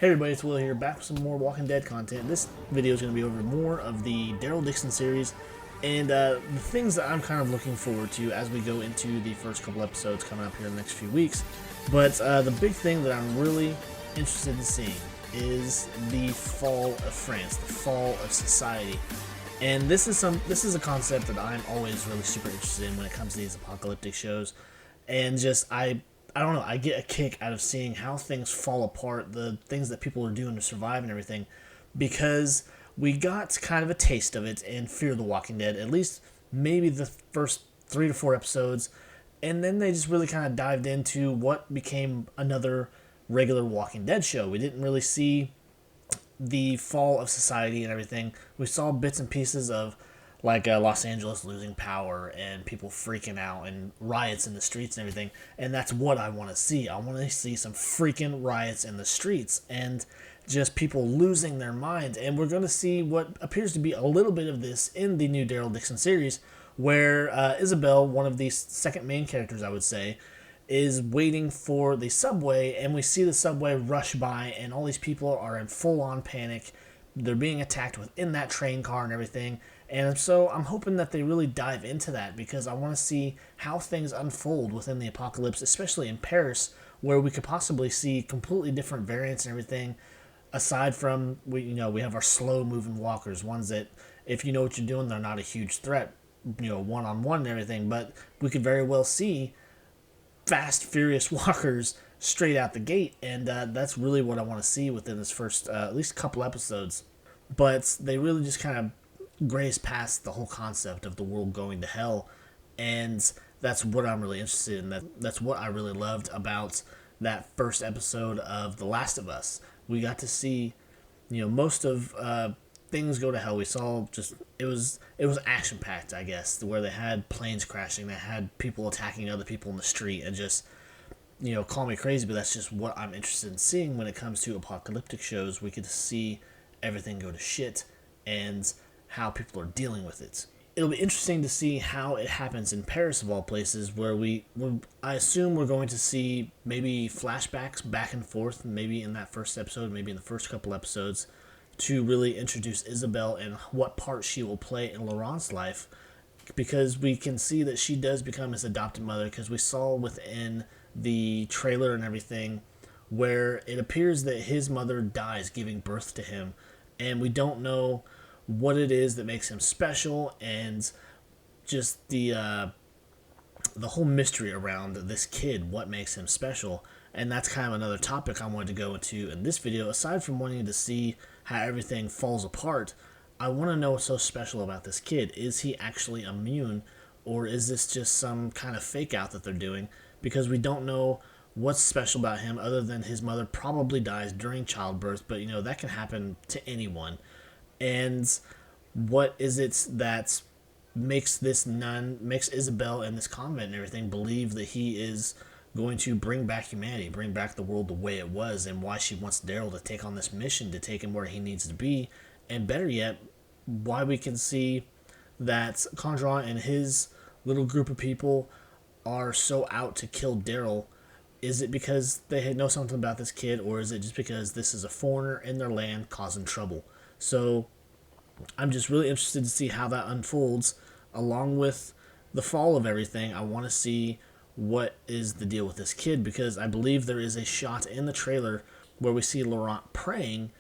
Hey everybody, it's Will here, back with some more Walking Dead content. This video is going to be over more of the Daryl Dixon series and the things that I'm kind of looking forward to as we go into the first couple episodes coming up here in the next few weeks. But the big thing that I'm really interested in seeing is the fall of France, the fall of society. And this is a concept that I'm always really super interested in when it comes to these apocalyptic shows. And just I don't know, I get a kick out of seeing how things fall apart, the things that people are doing to survive and everything, because we got kind of a taste of it in Fear the Walking Dead, at least maybe the first 3 to 4 episodes, and then they just really kind of dived into what became another regular Walking Dead show. We didn't really see the fall of society and everything. We saw bits and pieces of like Los Angeles losing power and people freaking out and riots in the streets and everything. And that's what I want to see. I want to see some freaking riots in the streets and just people losing their minds. And we're going to see what appears to be a little bit of this in the new Daryl Dixon series, where Isabel, one of the second main characters, I would say, is waiting for the subway, and we see the subway rush by, and all these people are in full-on panic. They're being attacked within that train car and everything. And so I'm hoping that they really dive into that, because I want to see how things unfold within the apocalypse, especially in Paris, where we could possibly see completely different variants and everything. Aside from, we have our slow-moving walkers, ones that, if you know what you're doing, they're not a huge threat, one-on-one and everything. But we could very well see fast, furious walkers straight out the gate, and that's really what I want to see within this first at least couple episodes. But they really just kind of graze past the whole concept of the world going to hell, and that's what I'm really interested in. That's what I really loved about that first episode of The Last of Us. We got to see, most of things go to hell. We saw just it was action packed, I guess, where they had planes crashing, they had people attacking other people in the street, and just call me crazy, but that's just what I'm interested in seeing when it comes to apocalyptic shows. We get to see everything go to shit and how people are dealing with it. It'll be interesting to see how it happens in Paris, of all places, where I assume we're going to see maybe flashbacks back and forth, maybe in that first episode, maybe in the first couple episodes, to really introduce Isabel and what part she will play in Laurent's life, because we can see that she does become his adopted mother, because we saw within the trailer and everything where it appears that his mother dies giving birth to him, and we don't know what it is that makes him special, and just the whole mystery around this kid, what makes him special. And that's kind of another topic I wanted to go into in this video. Aside from wanting to see how everything falls apart, I want to know what's so special about this kid. Is he actually immune, or is this just some kind of fake out that they're doing? Because we don't know what's special about him, other than his mother probably dies during childbirth, but that can happen to anyone. And what is it that makes this nun, makes Isabel and this convent and everything believe that he is going to bring back humanity, bring back the world the way it was, and why she wants Daryl to take on this mission to take him where he needs to be? And better yet, why we can see that Condron and his little group of people are so out to kill Daryl. Is it because they know something about this kid, or is it just because this is a foreigner in their land causing trouble? So I'm just really interested to see how that unfolds, along with the fall of everything. I want to see what is the deal with this kid, because I believe there is a shot in the trailer where we see Laurent praying,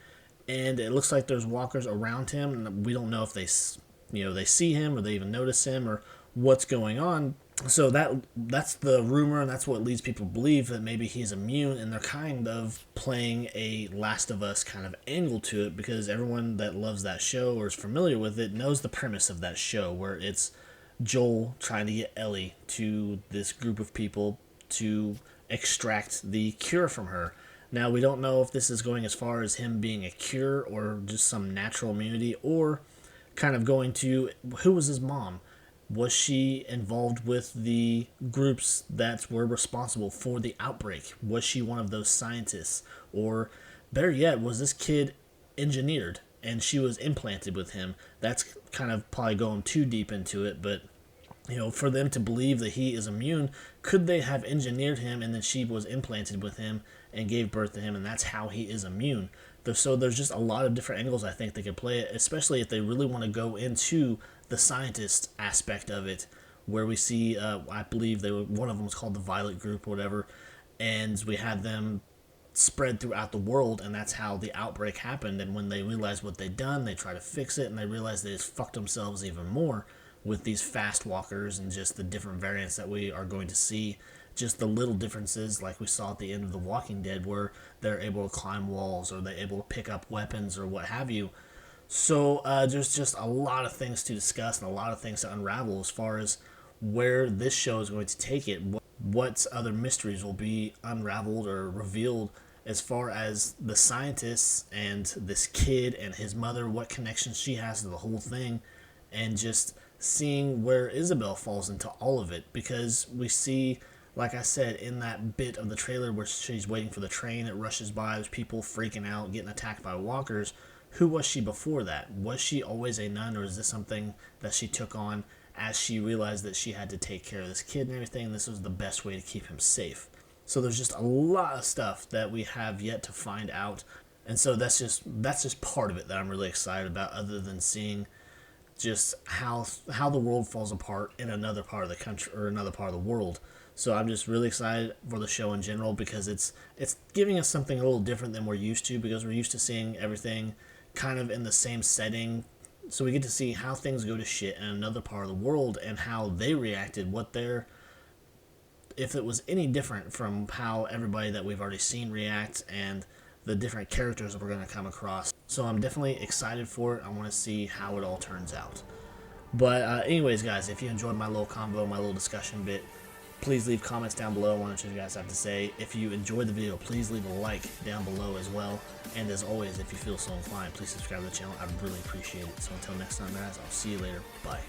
and it looks like there's walkers around him, and we don't know if they see him, or they even notice him, or what's going on. So that's the rumor, and that's what leads people to believe that maybe he's immune, and they're kind of playing a Last of Us kind of angle to it, because everyone that loves that show or is familiar with it knows the premise of that show, where it's Joel trying to get Ellie to this group of people to extract the cure from her. Now, we don't know if this is going as far as him being a cure, or just some natural immunity, or kind of going to, who was his mom? Was she involved with the groups that were responsible for the outbreak? Was she one of those scientists? Or better yet, was this kid engineered and she was implanted with him? That's kind of probably going too deep into it, but for them to believe that he is immune, could they have engineered him and then she was implanted with him and gave birth to him, and that's how he is immune? So there's just a lot of different angles I think they could play it, especially if they really want to go into the scientist aspect of it, where we see, I believe one of them was called the Violet Group or whatever, and we had them spread throughout the world, and that's how the outbreak happened. And when they realized what they'd done, they tried to fix it, and they realized they just fucked themselves even more with these fast walkers and just the different variants that we are going to see. Just the little differences like we saw at the end of The Walking Dead, where they're able to climb walls or they're able to pick up weapons or what have you. So there's just a lot of things to discuss and a lot of things to unravel as far as where this show is going to take it. What other mysteries will be unraveled or revealed as far as the scientists and this kid and his mother, what connection she has to the whole thing, and just seeing where Isabel falls into all of it. Because we see, like I said, in that bit of the trailer where she's waiting for the train, it rushes by, there's people freaking out, getting attacked by walkers. Who was she before that? Was she always a nun, or is this something that she took on as she realized that she had to take care of this kid and everything, and this was the best way to keep him safe? So there's just a lot of stuff that we have yet to find out, and so that's just part of it that I'm really excited about, other than seeing just how the world falls apart in another part of the country or another part of the world. So I'm just really excited for the show in general, because it's giving us something a little different than we're used to, because we're used to seeing everything kind of in the same setting. So we get to see how things go to shit in another part of the world and how they reacted, if it was any different from how everybody that we've already seen react, and the different characters that we're going to come across. So I'm definitely excited for it. I want to see how it all turns out. But anyways, guys, if you enjoyed my little convo, my little discussion bit, please leave comments down below. I want to know what you guys have to say. If you enjoyed the video, please leave a like down below as well. And as always, if you feel so inclined, please subscribe to the channel. I'd really appreciate it. So until next time, guys, I'll see you later. Bye.